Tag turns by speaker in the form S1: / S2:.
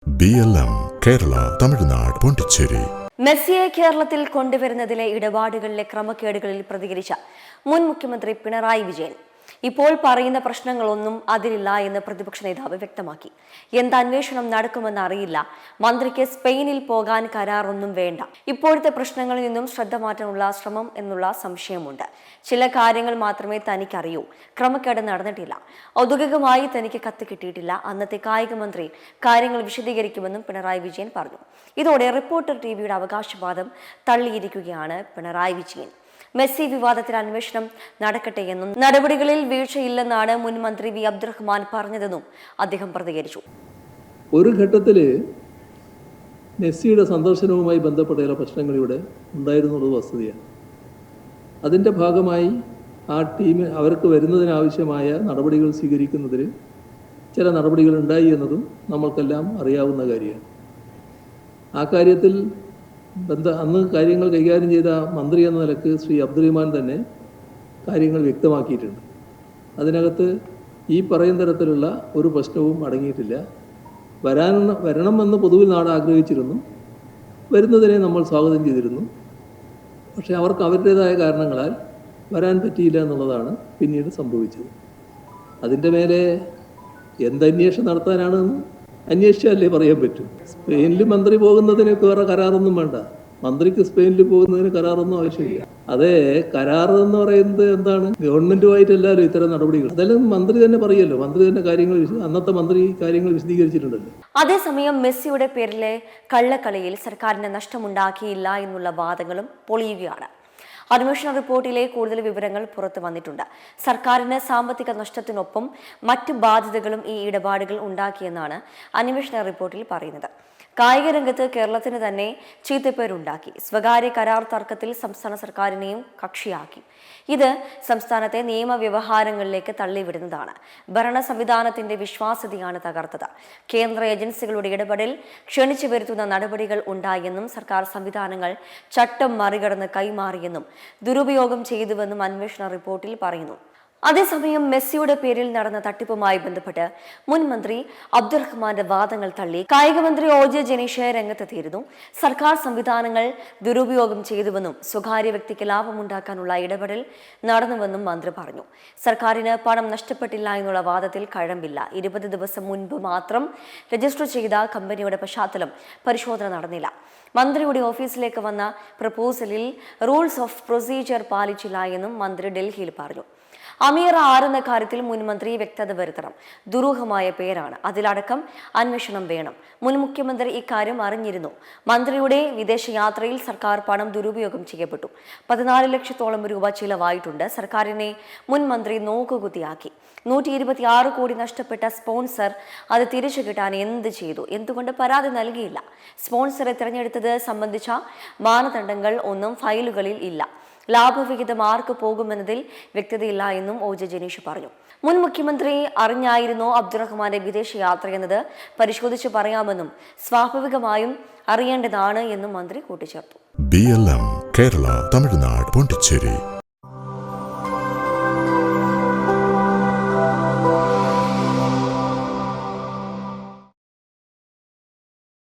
S1: BLM Kerala Tamil Nadu Pondicherry.
S2: മെസ്സിയെ കേരളത്തിൽ കൊണ്ടുവരുന്നതിലെ ഇടപാടുകളിലെ ക്രമക്കേടുകളിൽ പ്രതികരിച്ച മുൻ മുഖ്യമന്ത്രി പിണറായി വിജയൻ ഇപ്പോൾ പറയുന്ന പ്രശ്നങ്ങളൊന്നും അതിലില്ല എന്ന് പ്രതിപക്ഷ നേതാവ് വ്യക്തമാക്കി. എന്ത് അന്വേഷണം നടക്കുമെന്ന് അറിയില്ല. മന്ത്രിക്ക് സ്പെയിനിൽ പോകാൻ കരാറൊന്നും വേണ്ട. ഇപ്പോഴത്തെ പ്രശ്നങ്ങളിൽ നിന്നും ശ്രദ്ധ മാറ്റാനുള്ള ശ്രമം എന്നുള്ള സംശയമുണ്ട്. ചില കാര്യങ്ങൾ മാത്രമേ തനിക്കറിയൂ. ക്രമക്കേട് നടന്നിട്ടില്ല. ഔദ്യോഗികമായി തനിക്ക് കത്ത് കിട്ടിയിട്ടില്ല. അന്നത്തെ കായിക മന്ത്രി കാര്യങ്ങൾ വിശദീകരിക്കുമെന്നും പിണറായി വിജയൻ പറഞ്ഞു. ഇതോടെ റിപ്പോർട്ടർ ടിവിയുടെ അവകാശവാദം തള്ളിയിരിക്കുകയാണ് പിണറായി വിജയൻ. മെസ്സി വിവാദത്തിൽ അന്വേഷണം നടക്കട്ടെയെന്നും നടപടികളിൽ വീഴ്ചയില്ലെന്നാണ് മുൻ മന്ത്രി വി അബ്ദുറഹ്മാൻ പറഞ്ഞതെന്നും അദ്ദേഹം പ്രതികരിച്ചു.
S3: ഒരു ഘട്ടത്തിൽ മെസ്സിയുടെ സന്ദർശനവുമായി ബന്ധപ്പെട്ട ചില പ്രശ്നങ്ങൾ ഇവിടെ ഉണ്ടായിരുന്നുള്ളത് വസ്തുതയാണ്. അതിൻ്റെ ഭാഗമായി ആ ടീം അവർക്ക് വരുന്നതിനാവശ്യമായ നടപടികൾ സ്വീകരിക്കുന്നതിൽ ചില നടപടികൾ ഉണ്ടായി എന്നതും നമ്മൾക്കെല്ലാം അറിയാവുന്ന കാര്യമാണ്. ആ കാര്യത്തിൽ അന്ന് കാര്യങ്ങൾ കൈകാര്യം ചെയ്ത മന്ത്രി എന്ന നിലക്ക് ശ്രീ അബ്ദുറഹ്മാൻ തന്നെ കാര്യങ്ങൾ വ്യക്തമാക്കിയിട്ടുണ്ട്. അതിനകത്ത് ഈ പറയുന്ന തരത്തിലുള്ള ഒരു പ്രശ്നവും അടങ്ങിയിട്ടില്ല. വരണമെന്ന് പൊതുവിൽ നാട് ആഗ്രഹിച്ചിരുന്നു. വരുന്നതിനെ നമ്മൾ സ്വാഗതം ചെയ്തിരുന്നു. പക്ഷേ അവർക്ക് അവരുടേതായ കാരണങ്ങളാൽ വരാൻ പറ്റിയില്ല എന്നുള്ളതാണ് പിന്നീട് സംഭവിച്ചത്. അതിൻ്റെ മേലെ എന്തന്വേഷണം നടത്താനാണെന്ന് അന്വേഷിച്ചാലേ പറയാൻ പറ്റും. സ്പെയിനിൽ മന്ത്രി പോകുന്നതിനൊക്കെ വേറെ കരാറൊന്നും വേണ്ട. മന്ത്രിക്ക് സ്പെയിനിൽ പോകുന്നതിന് കരാറൊന്നും ആവശ്യമില്ല. അതേ കരാർ എന്ന് പറയുന്നത് എന്താണ്? ഗവൺമെന്റുമായിട്ടല്ലല്ലോ ഇത്തരം നടപടികൾ. അതെല്ലാം മന്ത്രി തന്നെ പറയല്ലോ. മന്ത്രി തന്നെ കാര്യങ്ങൾ അന്നത്തെ മന്ത്രി കാര്യങ്ങൾ വിശദീകരിച്ചിട്ടുണ്ടല്ലോ.
S2: അതേസമയം മെസ്സിയുടെ പേരിലെ കള്ളക്കളിയിൽ സർക്കാരിന് നഷ്ടമുണ്ടാക്കിയില്ല എന്നുള്ള വാദങ്ങളും പൊളിയുകയാണ്. അന്വേഷണ റിപ്പോർട്ടിലെ കൂടുതൽ വിവരങ്ങൾ പുറത്തു വന്നിട്ടുണ്ട്. സർക്കാരിന് സാമ്പത്തിക നഷ്ടത്തിനൊപ്പം മറ്റ് ബാധ്യതകളും ഈ ഇടപാടുകൾ ഉണ്ടാക്കിയെന്നാണ് അന്വേഷണ റിപ്പോർട്ടിൽ പറയുന്നത്. കായിക രംഗത്ത് കേരളത്തിന് തന്നെ ചീത്തപ്പേരുണ്ടാക്കി. സ്വകാര്യ കരാർ തർക്കത്തിൽ സംസ്ഥാന സർക്കാരിനെയും കക്ഷിയാക്കി. ഇത് സംസ്ഥാനത്തെ നിയമവ്യവഹാരങ്ങളിലേക്ക് തള്ളിവിടുന്നതാണ്. ഭരണ സംവിധാനത്തിന്റെ വിശ്വാസ്യതയാണ് തകർത്തത്. കേന്ദ്ര ഏജൻസികളുടെ ഇടപെടൽ ക്ഷണിച്ചു വരുത്തുന്ന നടപടികൾ ഉണ്ടായെന്നും സർക്കാർ സംവിധാനങ്ങൾ ചട്ടം മറികടന്ന് കൈമാറിയെന്നും ദുരുപയോഗം ചെയ്തുവെന്നും അന്വേഷണ റിപ്പോർട്ടിൽ പറയുന്നു. അതേസമയം മെസ്സിയുടെ പേരിൽ നടന്ന തട്ടിപ്പുമായി ബന്ധപ്പെട്ട് മുൻ മന്ത്രി അബ്ദുറഹ്മാന്റെ വാദങ്ങൾ തള്ളി കായിക മന്ത്രി OJ ജനീഷ് രംഗത്തെത്തിയിരുന്നു. സർക്കാർ സംവിധാനങ്ങൾ ദുരുപയോഗം ചെയ്തുവെന്നും സ്വകാര്യ വ്യക്തിക്ക് ലാഭമുണ്ടാക്കാനുള്ള ഇടപെടൽ നടന്നുവെന്നും മന്ത്രി പറഞ്ഞു. സർക്കാരിന് പണം നഷ്ടപ്പെട്ടില്ല എന്നുള്ള വാദത്തിൽ കഴമ്പില്ല. 20 ദിവസം മുൻപ് മാത്രം രജിസ്റ്റർ ചെയ്ത കമ്പനിയുടെ പശ്ചാത്തലം പരിശോധന നടന്നില്ല. മന്ത്രിയുടെ ഓഫീസിലേക്ക് വന്ന പ്രപ്പോസലിൽ റൂൾസ് ഓഫ് പ്രൊസീജിയർ പാലിച്ചില്ല എന്നും മന്ത്രി ഡൽഹിയിൽ പറഞ്ഞു. അമീർ ആരെന്ന കാര്യത്തിൽ മുൻമന്ത്രി വ്യക്തത വരുത്തണം. ദുരൂഹമായ പേരാണ്. അതിലടക്കം അന്വേഷണം വേണം. മുൻ മുഖ്യമന്ത്രി ഇക്കാര്യം അറിഞ്ഞിരുന്നു. മന്ത്രിയുടെ വിദേശയാത്രയിൽ സർക്കാർ പണം ദുരുപയോഗം ചെയ്യപ്പെട്ടു. 14 ലക്ഷത്തോളം രൂപ ചിലവായിട്ടുണ്ട്. സർക്കാരിനെ മുൻ മന്ത്രി നോക്കുകുത്തിയാക്കി. 126 കോടി നഷ്ടപ്പെട്ട സ്പോൺസർ അത് തിരിച്ചു കിട്ടാൻ എന്ത് ചെയ്തു? എന്തുകൊണ്ട് പരാതി നൽകിയില്ല? സ്പോൺസറെ തിരഞ്ഞെടുത്തത് സംബന്ധിച്ച മാനദണ്ഡങ്ങൾ ഒന്നും ഫയലുകളിൽ ഇല്ല. ലാഭവിഹിതം ആർക്ക് പോകുമെന്നതിൽ വ്യക്തതയില്ല എന്നും OJ ജനീഷ് പറഞ്ഞു. മുൻ മുഖ്യമന്ത്രി അറിഞ്ഞായിരുന്നോ അബ്ദുറഹ്മാന്റെ വിദേശയാത്രയെന്നത് പരിശോധിച്ച് പറയാമെന്നും സ്വാഭാവികമായും അറിയേണ്ടതാണ് എന്നും മന്ത്രി കൂട്ടിച്ചേർത്തു.
S1: BLM കേരള തമിഴ്നാട് പോണ്ടിച്ചേരി.